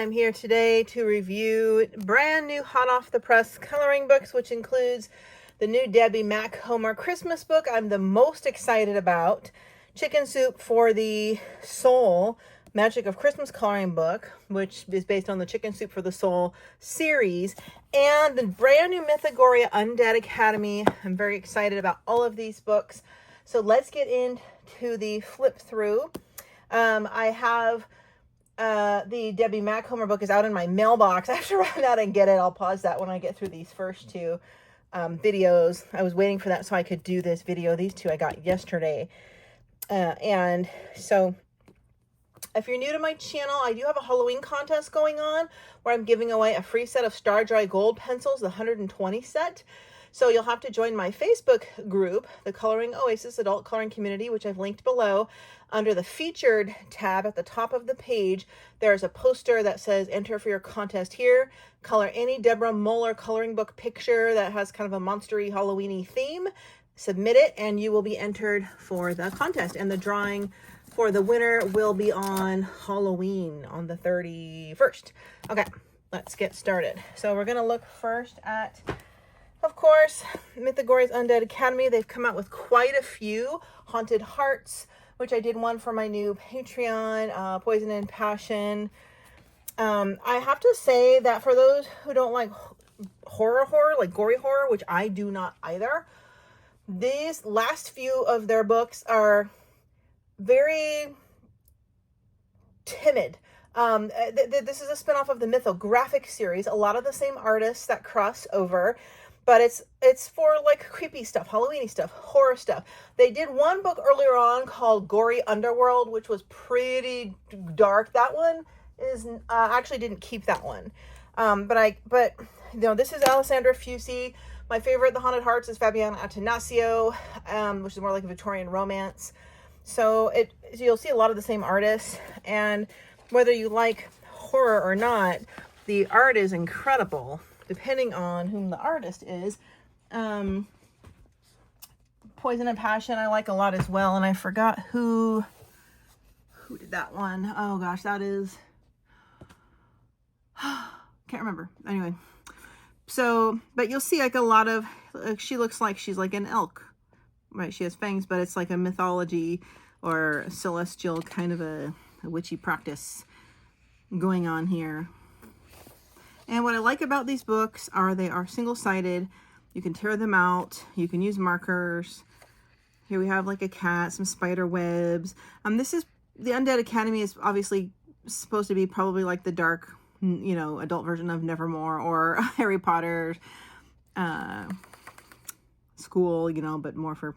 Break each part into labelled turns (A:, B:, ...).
A: I'm here today to review brand new hot off the press coloring books, which includes the new Debbie Macomber Christmas book I'm the most excited about, Chicken Soup for the Soul Magic of Christmas coloring book, which is based on the Chicken Soup for the Soul series, and the brand new Mythagoria Undead Academy. I'm very excited about all of these books. So let's get into the flip through. I have the Debbie Macomber book is out in my mailbox. I have to run out and get it. I'll pause that when I get through these first two videos. I was waiting for that so I could do this video. These two I got yesterday. And so if you're new to my channel, I do have a Halloween contest going on where I'm giving away a free set of Star Dry Gold pencils, the 120 set. So you'll have to join my Facebook group, the Coloring Oasis Adult Coloring Community, which I've linked below. Under the featured tab at the top of the page, there's a poster that says enter for your contest here. Color any Deborah Moeller coloring book picture that has kind of a monstery Halloween-y theme. Submit it and you will be entered for the contest. And the drawing for the winner will be on Halloween on the 31st. Okay, let's get started. So we're going to look first at, of course, Mythagoria's Undead Academy. They've come out with quite a few. Haunted Hearts, which I did one for my new Patreon, Poison and Passion. I have to say that for those who don't like horror, like gory horror, which I do not either, these last few of their books are very timid. This is a spinoff of the Mythographic series. A lot of the same artists that cross over, but it's for like creepy stuff, Halloween-y stuff, horror stuff. They did one book earlier on called Gory Underworld, which was pretty dark. That one is actually didn't keep that one. But you know, this is Alessandra Fusi. My favorite, The Haunted Hearts, is Fabiana Attanasio, which is more like a Victorian romance. So you'll see a lot of the same artists, and whether you like horror or not, the art is incredible, depending on whom the artist is. Poison and Passion I like a lot as well, and I forgot who did that one. Oh gosh, that is can't remember. Anyway, so but you'll see like a lot of she looks like she's like an elk, right? She has fangs, but it's like a mythology or a celestial kind of a witchy practice going on here. And what I like about these books are they are single-sided. You can tear them out. You can use markers. Here we have like a cat, some spider webs. This is the Undead Academy is obviously supposed to be probably like the dark, you know, adult version of Nevermore or Harry Potter school, you know, but more for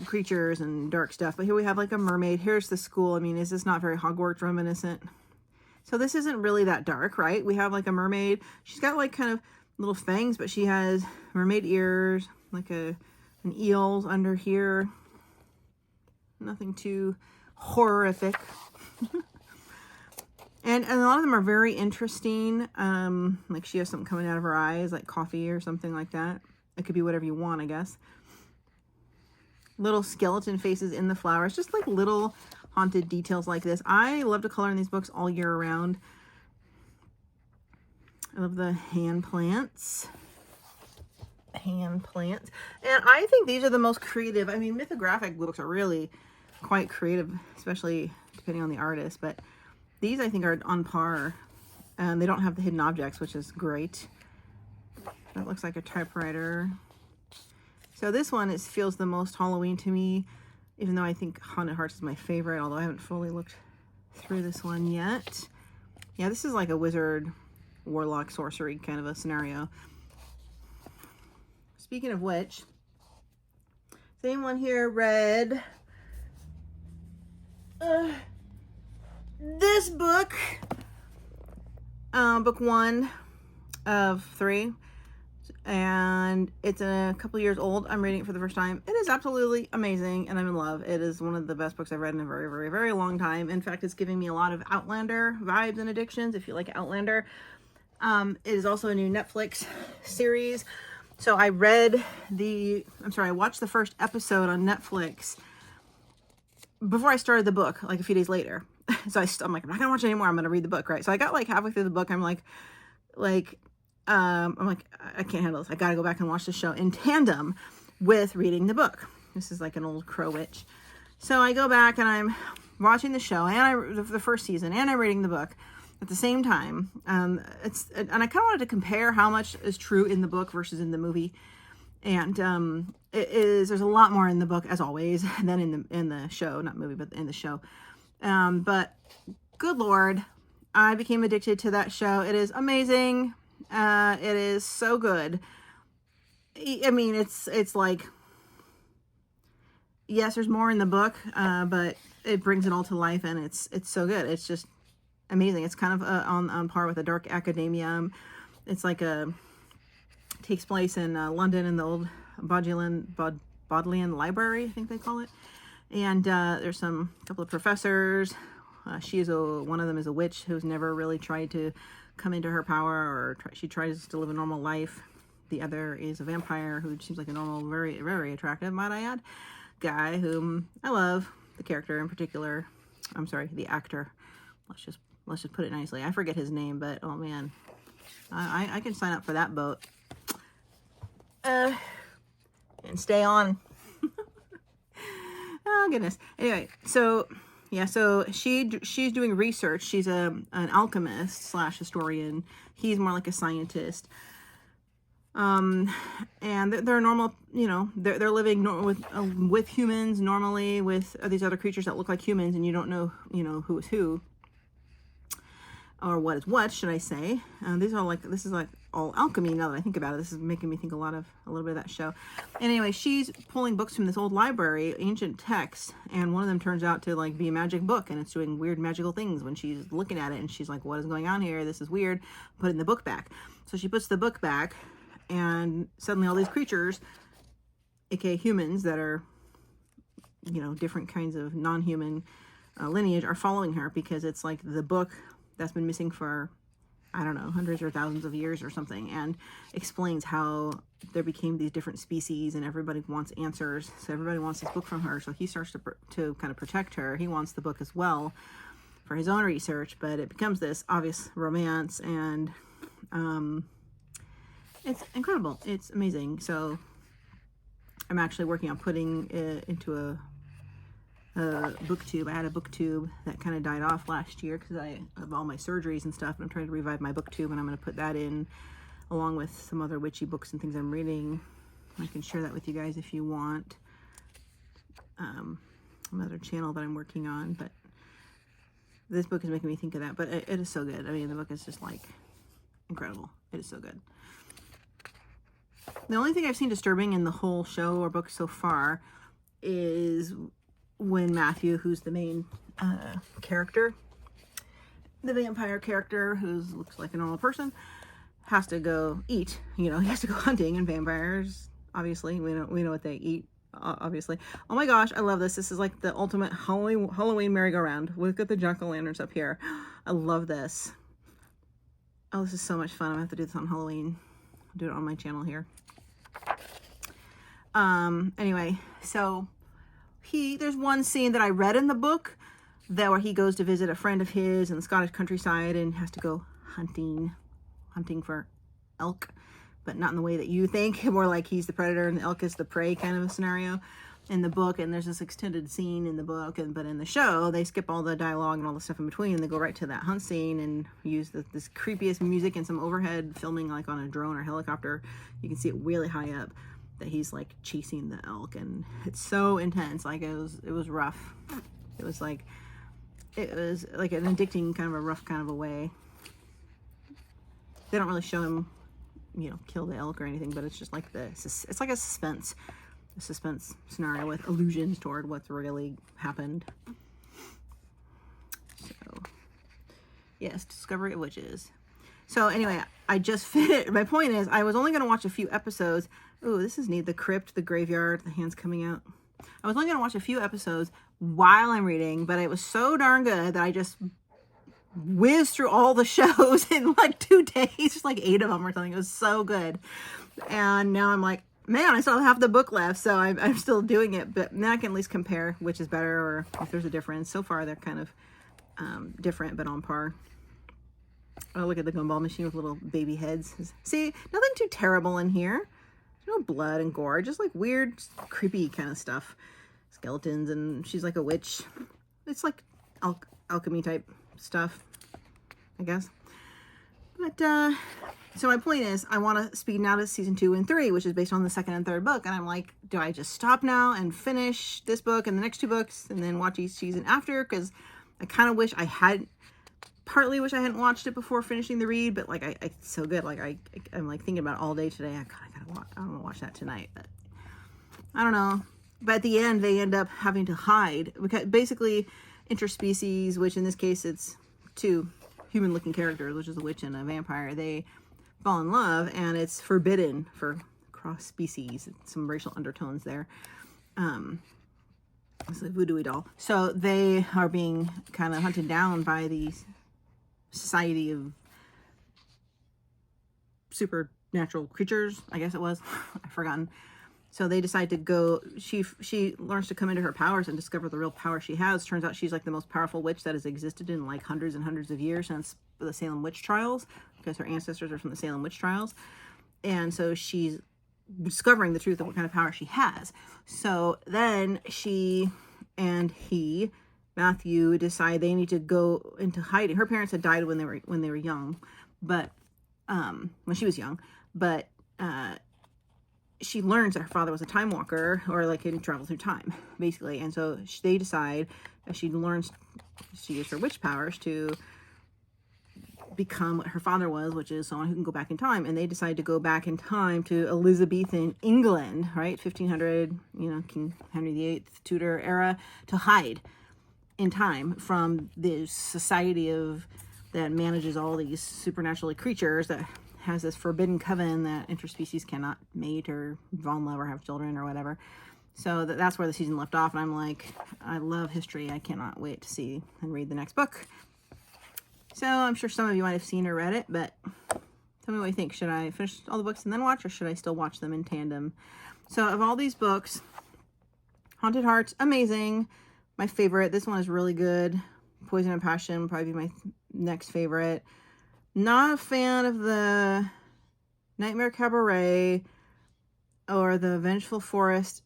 A: creatures and dark stuff. But here we have like a mermaid. Here's the school. I mean, is this not very Hogwarts reminiscent? So this isn't really that dark, right? We have like a mermaid. She's got like kind of little fangs, but she has mermaid ears, like an eel's under here. Nothing too horrific. And a lot of them are very interesting. Like she has something coming out of her eyes, like coffee or something like that. It could be whatever you want, I guess. Little skeleton faces in the flowers, just like little haunted details like this. I love to color in these books all year round. I love the hand plants. And I think these are the most creative. I mean, mythographic books are really quite creative, especially depending on the artist, but these I think are on par. And they don't have the hidden objects, which is great. That looks like a typewriter. So this one feels the most Halloween to me, even though I think Haunted Hearts is my favorite, although I haven't fully looked through this one yet. Yeah, this is like a wizard, warlock, sorcery kind of a scenario. Speaking of which, same one here, red. This book, book 1 of 3. And it's a couple years old. I'm reading it for the first time. It is absolutely amazing, and I'm in love. It is one of the best books I've read in a very, very, very long time. In fact, it's giving me a lot of Outlander vibes and addictions, if you like Outlander. It is also a new Netflix series. So I watched the first episode on Netflix before I started the book, like a few days later. so I'm like, I'm not gonna watch it anymore. I'm gonna read the book, right? So I got like halfway through the book. I'm like, I can't handle this. I gotta go back and watch the show in tandem with reading the book. This is like an old Crow Witch. So I go back and I'm watching the show and the first season, and I'm reading the book at the same time. And I kind of wanted to compare how much is true in the book versus in the movie. And there's a lot more in the book, as always, than in the show, not movie, but in the show. But good Lord, I became addicted to that show. It is amazing. It is so good. I mean, it's like, yes, there's more in the book, but it brings it all to life, and it's so good. It's just amazing. It's kind of on par with a dark academia. It's like takes place in London in the old Bodleian Library, I think they call it. And there's a couple of professors. One of them is a witch who's never really tried to come into her power, or she tries to live a normal life. The other is a vampire who seems like a normal, very, very attractive, might I add, guy whom I love. The character in particular. I'm sorry, the actor. Let's just put it nicely. I forget his name, but oh man, I can sign up for that boat. And stay on. Oh goodness. Anyway, so yeah, so she's doing research. She's an alchemist / historian. He's more like a scientist. And they're normal, they're living with humans normally, with these other creatures that look like humans, and you don't know, who is who, or what is what, should I say. This is like all alchemy now that I think about it. This is making me think a little bit of that show. And anyway, she's pulling books from this old library, ancient texts, and one of them turns out to like be a magic book, and it's doing weird magical things when she's looking at it, and she's like, what is going on here? This is weird. Putting the book back. So she puts the book back, and suddenly all these creatures, aka humans that are, different kinds of non-human lineage, are following her, because it's like the book that's been missing for, I don't know, hundreds or thousands of years or something, and explains how there became these different species, and everybody wants answers. So everybody wants this book from her. So he starts to kind of protect her. He wants the book as well for his own research, but it becomes this obvious romance, and it's incredible. It's amazing. So I'm actually working on putting it into a booktube. I had a booktube that kind of died off last year because I have all my surgeries and stuff, and I'm trying to revive my booktube, and I'm going to put that in along with some other witchy books and things I'm reading. I can share that with you guys if you want. Another channel that I'm working on, but this book is making me think of that. But it is so good. I mean, the book is just like incredible. It is so good. The only thing I've seen disturbing in the whole show or book so far is when Matthew, who's the main character, the vampire character who looks like a normal person, has to go eat. He has to go hunting, and vampires, obviously, we know what they eat. Obviously. Oh my gosh, I love this. This is like the ultimate Halloween merry-go-round. Look at the jack-o'-lanterns up here. I love this. Oh, this is so much fun. I'm gonna have to do this on Halloween. I'll do it on my channel here. Anyway, so there's one scene that I read in the book where he goes to visit a friend of his in the Scottish countryside and has to go hunting for elk, but not in the way that you think, more like he's the predator and the elk is the prey kind of a scenario in the book. And there's this extended scene in the book, but in the show they skip all the dialogue and all the stuff in between, and they go right to that hunt scene and use this creepiest music and some overhead filming, like on a drone or helicopter. You can see it really high up that he's like chasing the elk, and it's so intense. Like it was rough. It was like an addicting kind of a rough kind of a way. They don't really show him, kill the elk or anything, but it's just like it's like a suspense scenario with allusions toward what's really happened. So yes, Discovery of Witches. So anyway, I just finished. My point is, I was only going to watch a few episodes. Ooh, this is neat. The crypt, the graveyard, the hands coming out. I was only going to watch a few episodes while I'm reading, but it was so darn good that I just whizzed through all the shows in like 2 days, just like 8 of them or something. It was so good. And now I'm like, man, I still have the book left, so I'm still doing it. But now I can at least compare which is better, or if there's a difference. So far, they're kind of different, but on par. Oh, look at the gumball machine with little baby heads. See, nothing too terrible in here. No blood and gore, just like weird, creepy kind of stuff. Skeletons, and she's like a witch. It's like alchemy type stuff, I guess. But, so my point is, I want to speed now to season 2 and 3, which is based on the second and third book. And I'm like, do I just stop now and finish this book and the next 2 books and then watch each season after? Because I kind of wish I had, partly wish I hadn't watched it before finishing the read, but like, it's so good. Like I'm like thinking about it all day today. I don't want to watch that tonight, but I don't know. But at the end, they end up having to hide because basically interspecies, which in this case, it's 2 human-looking characters, which is a witch and a vampire. They fall in love, and it's forbidden for cross species. Some racial undertones there. It's a voodoo doll. So they are being kind of hunted down by the Society of Supernatural Creatures, I guess it was. I've forgotten. So they decide to go, she learns to come into her powers and discover the real power she has. Turns out she's like the most powerful witch that has existed in like hundreds and hundreds of years since the Salem witch trials, because her ancestors are from the Salem witch trials. And so she's discovering the truth of what kind of power she has. So then she and he, Matthew, decide they need to go into hiding. Her parents had died when they were young, but when she was young, but she learns that her father was a time walker, or like can travel through time, basically. And so they decide, as she learns, she used her witch powers to become what her father was, which is someone who can go back in time. And they decide to go back in time to Elizabethan England, right? 1500, King Henry VIII, Tudor era, to hide in time from the society that manages all these supernatural creatures, that has this forbidden coven that interspecies cannot mate or fall in love or have children or whatever. So that's where the season left off. And I'm like, I love history. I cannot wait to see and read the next book. So I'm sure some of you might have seen or read it, but tell me what you think. Should I finish all the books and then watch, or should I still watch them in tandem? So of all these books, Haunted Hearts, amazing. My favorite. This one is really good. Poison and Passion will probably be my next favorite. Not a fan of the Nightmare Cabaret or the Vengeful Forest.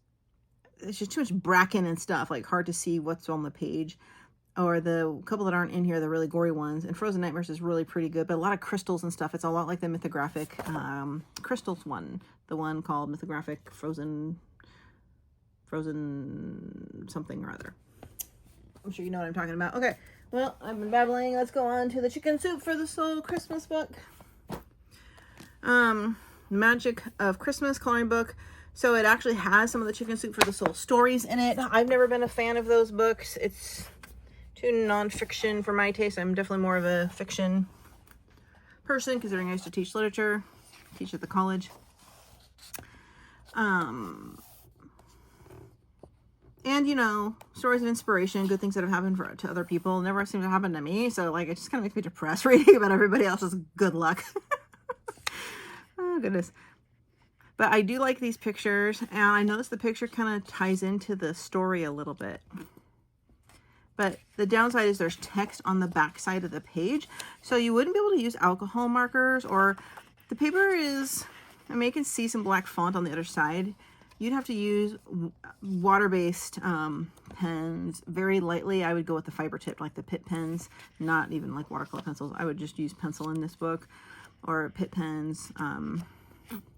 A: It's just too much bracken and stuff, like hard to see what's on the page. Or the couple that aren't in here, the really gory ones. And Frozen Nightmares is really pretty good, but a lot of crystals and stuff. It's a lot like the Mythographic Crystals one. The one called Mythographic Frozen something or other. I'm sure you know what I'm talking about. Okay. Well, I've been babbling. Let's go on to the Chicken Soup for the Soul Christmas book. Magic of Christmas coloring book. So it actually has some of the Chicken Soup for the Soul stories in it. I've never been a fan of those books. It's too nonfiction for my taste. I'm definitely more of a fiction person, considering I used to teach literature, teach at the college. And, stories of inspiration, good things that have happened to other people never seem to happen to me. So, like, it just kind of makes me depressed reading about everybody else's good luck. Oh, goodness. But I do like these pictures. And I noticed the picture kind of ties into the story a little bit. But the downside is there's text on the back side of the page. So you wouldn't be able to use alcohol markers, or the paper is, you can see some black font on the other side. You'd have to use water-based pens very lightly. I would go with the fiber tip, like the Pitt pens, not even like watercolor pencils. I would just use pencil in this book, or Pitt pens,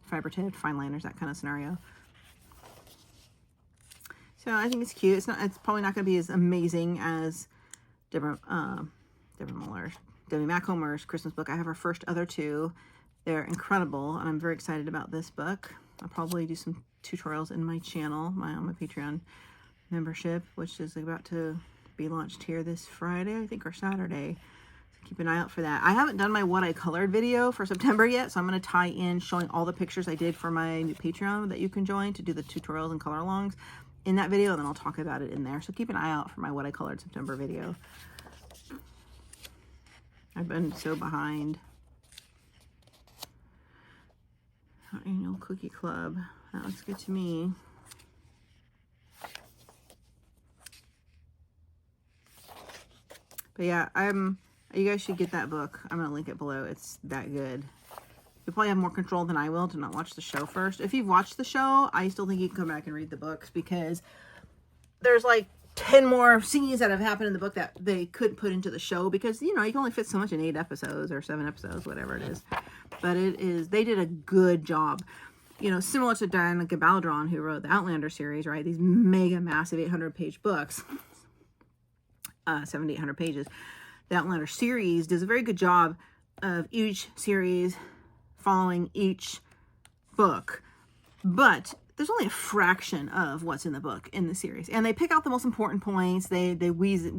A: fiber tip, fine liners, that kind of scenario. So I think it's cute. It's probably not going to be as amazing as Deborah Muller, Debbie Macomber's Christmas book. I have her first other 2. They're incredible, and I'm very excited about this book. I'll probably do some tutorials in my channel, on my Patreon membership, which is about to be launched here this Friday, I think, or Saturday. So keep an eye out for that. I haven't done my What I Colored video for September yet, so I'm going to tie in showing all the pictures I did for my new Patreon that you can join to do the tutorials and color alongs in that video, and then I'll talk about it in there. So keep an eye out for my What I Colored September video. I've been so behind. Our annual cookie club. That looks good to me. But yeah, you guys should get that book. I'm going to link it below. It's that good. You'll probably have more control than I will to not watch the show first. If you've watched the show, I still think you can come back and read the books, because there's like 10 more scenes that have happened in the book that they couldn't put into the show, because, you know, you can only fit so much in 8 episodes or 7 episodes, whatever it is. But they did a good job. You know, similar to Diana Gabaldon, who wrote the Outlander series, right? These mega massive 800-page books, 70, 800 pages. The Outlander series does a very good job of each series following each book, but there's only a fraction of what's in the book in the series, and they pick out the most important points. They weave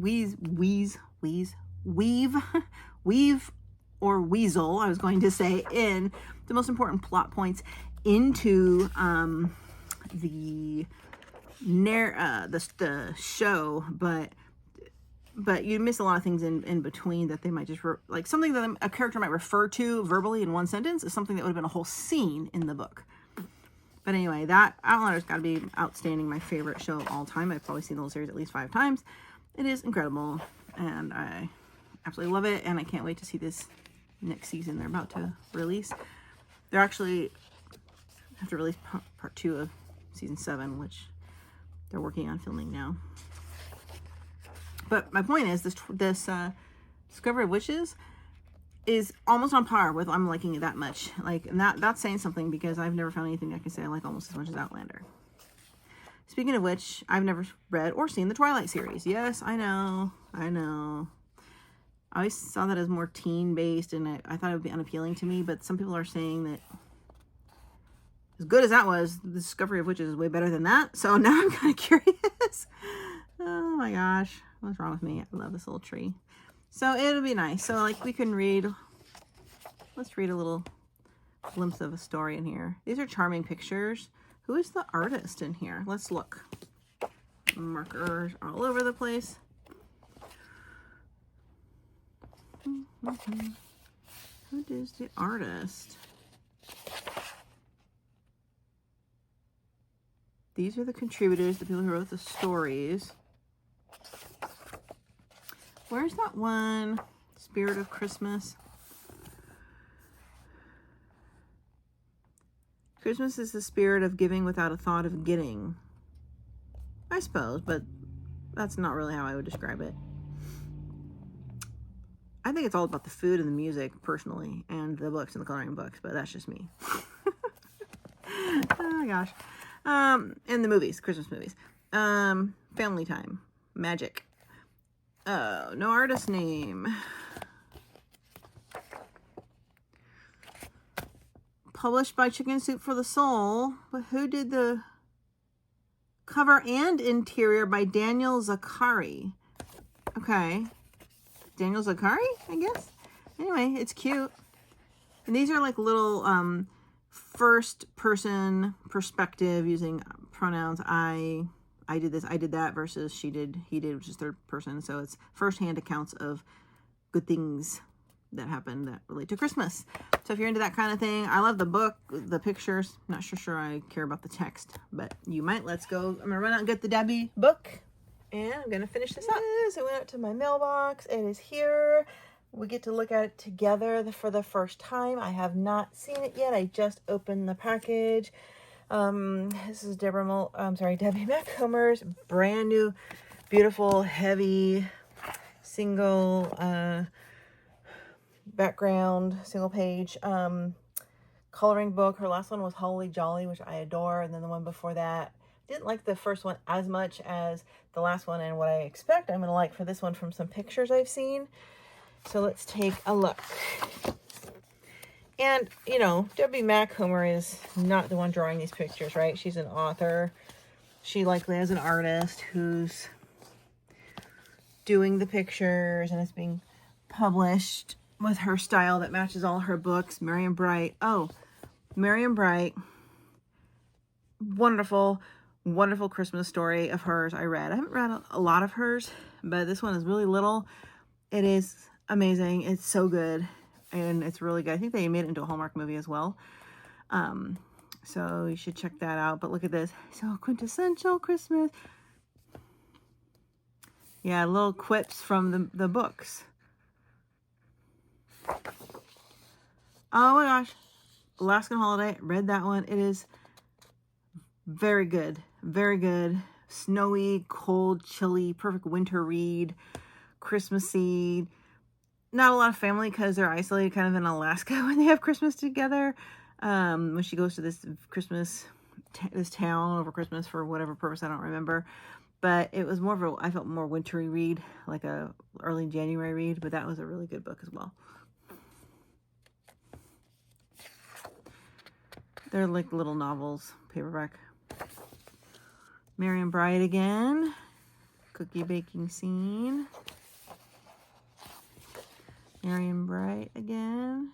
A: or weasel, I was going to say, in the most important plot points into the show, but you miss a lot of things in between that they might just like something that a character might refer to verbally in one sentence is something that would have been a whole scene in the book. But anyway, that Outlander's got to be outstanding. My favorite show of all time. I've probably seen the whole series at least 5 times. It is incredible, and I absolutely love it. And I can't wait to see this next season they're about to release. They're actually have to release part 2 of season 7, which they're working on filming now. But my point is, this Discovery of Witches is almost on par with I'm liking it that much. Like, and that's saying something, because I've never found anything I can say I like almost as much as Outlander. Speaking of which, I've never read or seen the Twilight series. Yes, I know. I always saw that as more teen-based, and I thought it would be unappealing to me, but some people are saying that as good as that was, the Discovery of Witches is way better than that. So now I'm kind of curious. Oh my gosh. What's wrong with me? I love this little tree. So it'll be nice. So like we can read, let's read a little glimpse of a story in here. These are charming pictures. Who is the artist in here? Let's look. Markers all over the place. Who is the artist? These are the contributors, the people who wrote the stories. Where's that one? Spirit of Christmas. Christmas is the spirit of giving without a thought of getting. I suppose, but that's not really how I would describe it. I think it's all about the food and the music, personally, and the books and the coloring books, but that's just me. Oh my gosh. And the movies, Christmas movies. Family Time. Magic. Oh, no artist name. Published by Chicken Soup for the Soul. But who did the cover and interior? By Daniel Zakari. Okay. Daniel Zakari, I guess. Anyway, it's cute. And these are like little first person perspective using pronouns I did this, I did that, versus she did, he did, which is third person. So it's first-hand accounts of good things that happen that relate to Christmas. So if you're into that kind of thing, I love the book, the pictures. Not sure I care about the text, but you might. Let's go. I'm going to run out and get the Debbie book, and I'm going to finish this up. I went out to my mailbox. It is here. We get to look at it together for the first time. I have not seen it yet. I just opened the package. This is Debbie Macomber's brand new, beautiful, heavy, single, background, single page, coloring book. Her last one was Holly Jolly, which I adore. And then the one before that, didn't like the first one as much as the last one, and what I expect I'm going to like for this one from some pictures I've seen. So let's take a look. And, you know, Debbie Macomber is not the one drawing these pictures, right? She's an author. She likely is an artist who's doing the pictures, and it's being published with her style that matches all her books. Marian Bright. Oh, Marian Bright. Wonderful, wonderful Christmas story of hers I read. I haven't read a lot of hers, but this one is really little. It is amazing. It's so good. And it's really good. I think they made it into a Hallmark movie as well. So you should check that out. But look at this. So quintessential Christmas. Yeah, little quips from the books. Oh my gosh. Alaskan Holiday. Read that one. It is very good. Very good. Snowy, cold, chilly, perfect winter read. Christmassy. Not a lot of family because they're isolated kind of in Alaska when they have Christmas together. When she goes to this this town over Christmas for whatever purpose, I don't remember. But it was more of a, I felt more wintry read, like a early January read, but that was a really good book as well. They're like little novels, paperback. Marian Bride again. Cookie baking scene. Marian Bride again.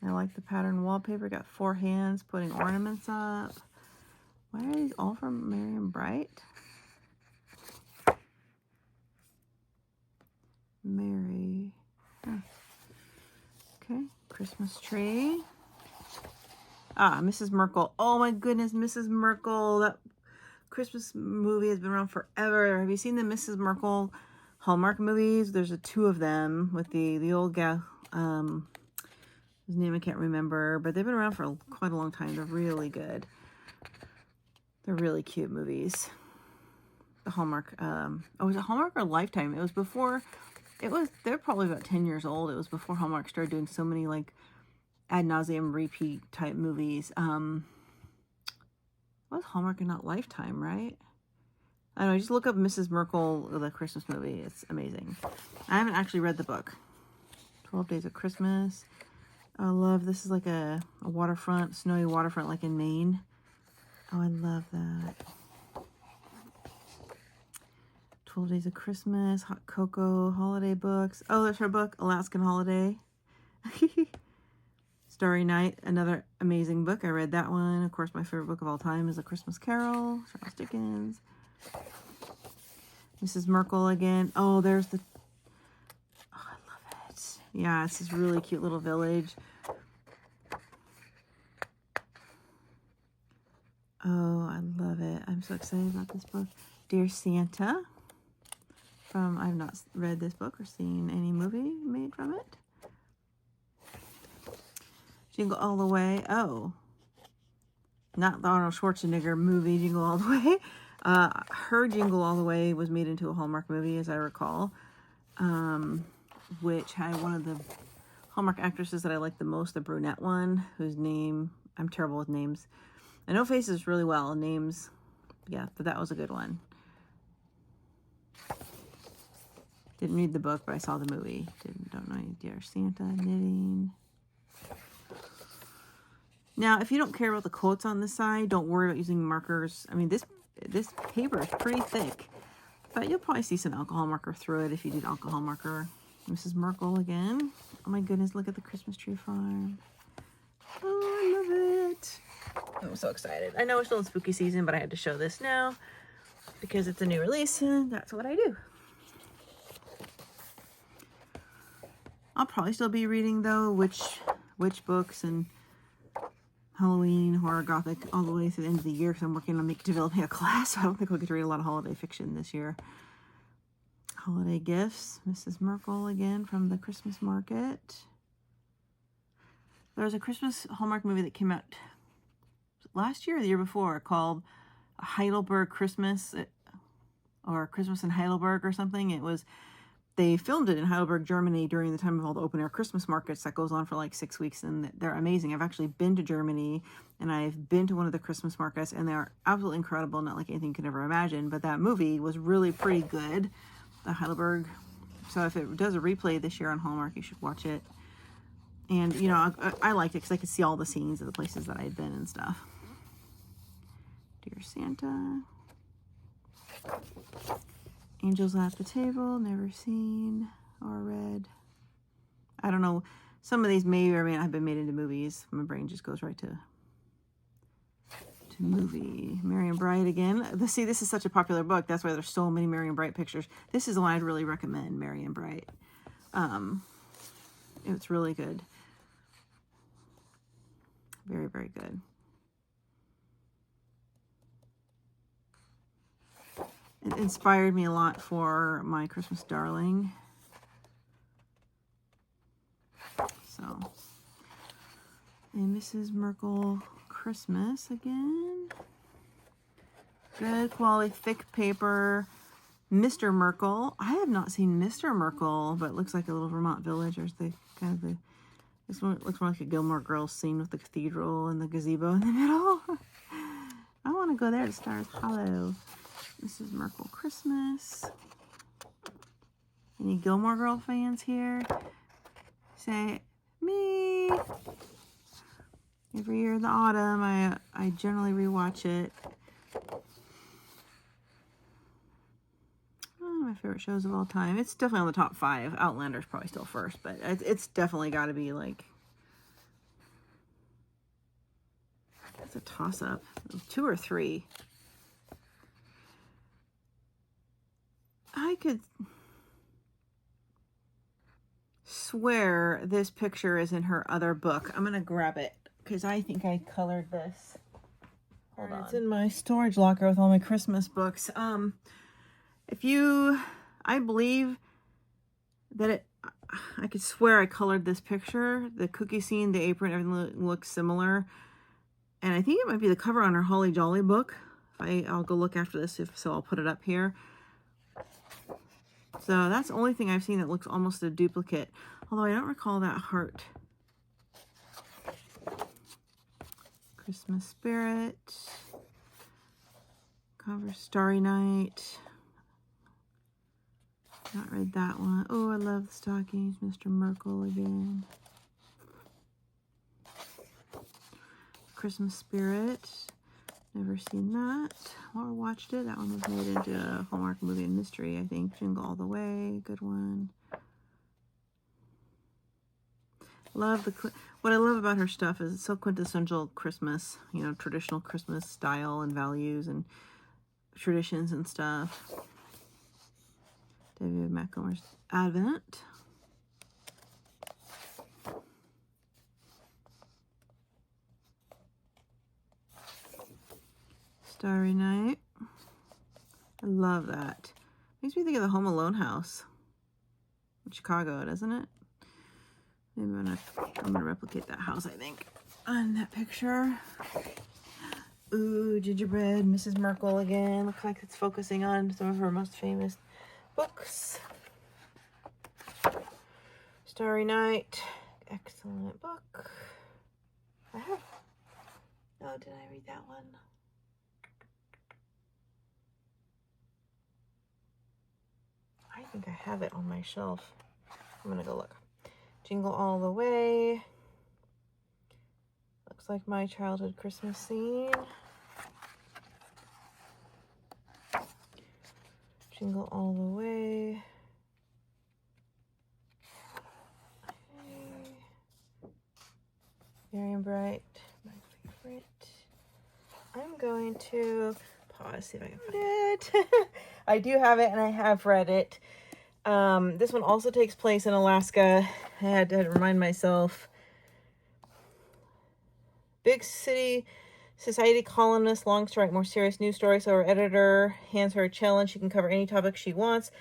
A: I like the pattern wallpaper. Got 4 hands putting ornaments up. Why are these all from Marian Bride? Mary. Oh. Okay, Christmas tree. Ah, Mrs. Merkel. Oh my goodness, Mrs. Merkel. That Christmas movie has been around forever. Have you seen the Mrs. Merkel Hallmark movies? There's 2 of them with the old gal. His name I can't remember, but they've been around for quite a long time. They're really good. They're really cute movies. The Hallmark. Oh, was it Hallmark or Lifetime? It was before. They're probably about 10 years old. It was before Hallmark started doing so many like ad nauseum repeat type movies. Was Hallmark and not Lifetime, right? I don't know. Just look up Mrs. Merkel, the Christmas movie. It's amazing. I haven't actually read the book. 12 Days of Christmas. I love, this is like a waterfront, snowy waterfront like in Maine. Oh, I love that. 12 Days of Christmas, Hot Cocoa, holiday books. Oh, there's her book, Alaskan Holiday. Starry Night, another amazing book. I read that one. Of course, my favorite book of all time is A Christmas Carol, Charles Dickens. Mrs. Merkel again. Oh, there's the... Oh, I love it. Yeah, it's this really cute little village. Oh, I love it. I'm so excited about this book. Dear Santa. I've not read this book or seen any movie made from it. Jingle All the Way. Oh, not the Arnold Schwarzenegger movie, Jingle All the Way. Her Jingle All the Way was made into a Hallmark movie, as I recall, which had one of the Hallmark actresses that I like the most, the brunette one, whose name, I'm terrible with names. I know faces really well, names, yeah, but that was a good one. Didn't read the book, but I saw the movie. Don't know. Dear Santa, knitting. Now, if you don't care about the quotes on this side, don't worry about using markers. I mean, this paper is pretty thick, but you'll probably see some alcohol marker through it if you did alcohol marker. Mrs. Merkel again. Oh my goodness, look at the Christmas tree farm. Oh, I love it. I'm so excited. I know we're still in spooky season, but I had to show this now because it's a new release, and that's what I do. I'll probably still be reading, though, witch books and Halloween, horror, gothic, all the way through the end of the year because I'm working on developing a class, so I don't think I'll get to read a lot of holiday fiction this year. Holiday gifts. Mrs. Merkel again from the Christmas market. There was a Christmas Hallmark movie that came out last year or the year before called Heidelberg Christmas, or Christmas in Heidelberg or something. They filmed it in Heidelberg, Germany during the time of all the open air Christmas markets that goes on for like 6 weeks, and they're amazing. I've actually been to Germany and I've been to one of the Christmas markets, and they're absolutely incredible, not like anything you could ever imagine, but that movie was really pretty good, the Heidelberg. So if it does a replay this year on Hallmark, you should watch it. And, you know, I liked it because I could see all the scenes of the places that I had been and stuff. Dear Santa. Angels at the Table, never seen or read. I don't know. Some of these may or may not have been made into movies. My brain just goes right to movie. Marian Bride again. See, this is such a popular book. That's why there's so many Marian Bride pictures. This is the one I'd really recommend, Marian Bride. It's really good. Very, very good. It inspired me a lot for my Christmas Darling. So, and Mrs. Merkle Christmas again. Good quality, thick paper. Mr. Merkle. I have not seen Mr. Merkle, but it looks like a little Vermont village. There's the kind of the, this one looks more like a Gilmore Girls scene with the cathedral and the gazebo in the middle. I want to go there to Stars Hollow. Mrs. Merkle Christmas. Any Gilmore Girl fans here? Say me. Every year in the autumn, I generally rewatch it. My favorite shows of all time. It's definitely on the top 5. Outlander's probably still first, but it's definitely got to be like, that's a toss-up. 2 or 3. I could swear this picture is in her other book. I'm gonna grab it because I think I colored this. Hold on. It's in my storage locker with all my Christmas books. I believe that I could swear I colored this picture. The cookie scene, the apron, everything looks similar. And I think it might be the cover on her Holly Jolly book. I'll go look after this, so I'll put it up here. So that's the only thing I've seen that looks almost a duplicate. Although I don't recall that heart. Christmas Spirit. Cover Starry Night. Not read that one. Oh, I love the stockings. Mr. Merkle again. Christmas Spirit. Never seen that or watched it. That one was made into a Hallmark movie and mystery, I think. Jingle All the Way. Good one. Love what I love about her stuff is it's so quintessential Christmas. You know, traditional Christmas style and values and traditions and stuff. David McComer's Advent. Starry Night. I love that. Makes me think of the Home Alone house in Chicago, doesn't it? Maybe I'm gonna replicate that house, I think, on that picture. Ooh, Gingerbread, Mrs. Merkle again. Looks like it's focusing on some of her most famous books. Starry Night, excellent book. Oh, did I read that one? I think I have it on my shelf. I'm gonna go look. Jingle All the Way. Looks like my childhood Christmas scene. Jingle All the Way. Okay. Marian Bright, my favorite. I'm going to pause, see if I can find it. I do have it and I have read it. This one also takes place in Alaska. I had to remind myself. Big city society columnist longs to write more serious news stories, so her editor hands her a challenge. She can cover any topic she wants,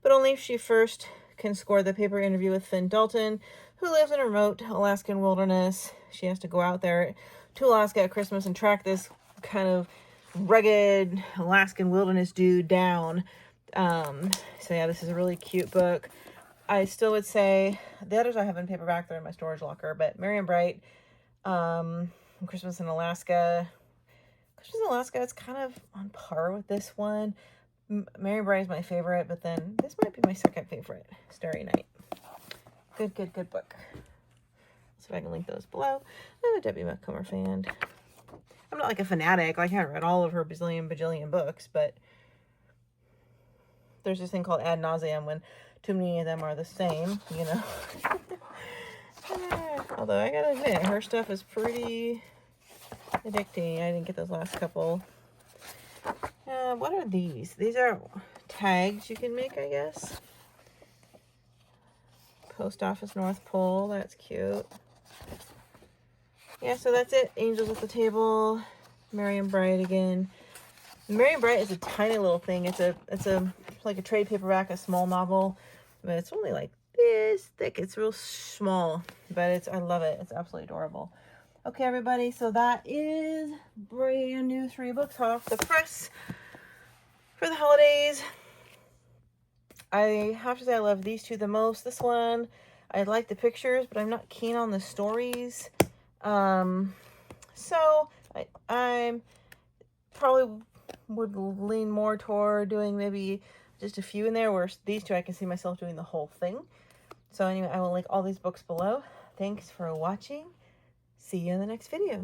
A: but only if she first can score the paper interview with Finn Dalton, who lives in a remote Alaskan wilderness. She has to go out there to Alaska at Christmas and track this kind of rugged Alaskan wilderness dude down. So yeah, this is a really cute book. I still would say the others I have in paperback, they're in my storage locker, but Marian Bright, Christmas in Alaska. Christmas in Alaska, it's kind of on par with this one. Marian Bright is my favorite, but then this might be my second favorite, Starry Night. Good book. See if I can link those below. I'm a Debbie Macomber fan. I'm not like a fanatic. Like, I haven't read all of her bajillion books, but there's this thing called ad nauseum when too many of them are the same, you know. Although I gotta admit, her stuff is pretty addicting. I didn't get those last couple. What are these? These are tags you can make, I guess. Post Office North Pole. That's cute. Yeah, so that's it. Angels at the Table. Marian Bright again. Merry Bright is a tiny little thing. It's like a trade paperback, a small novel, but it's only like this thick. It's real small, but I love it. It's absolutely adorable. Okay, everybody, so that is brand new 3 books hot off the press for the holidays. I have to say I love these 2 the most. This one, I like the pictures, but I'm not keen on the stories. So I'm probably would lean more toward doing maybe just a few in there, where these 2 I can see myself doing the whole thing. So anyway, I will link all these books below. Thanks for watching. See you in the next video.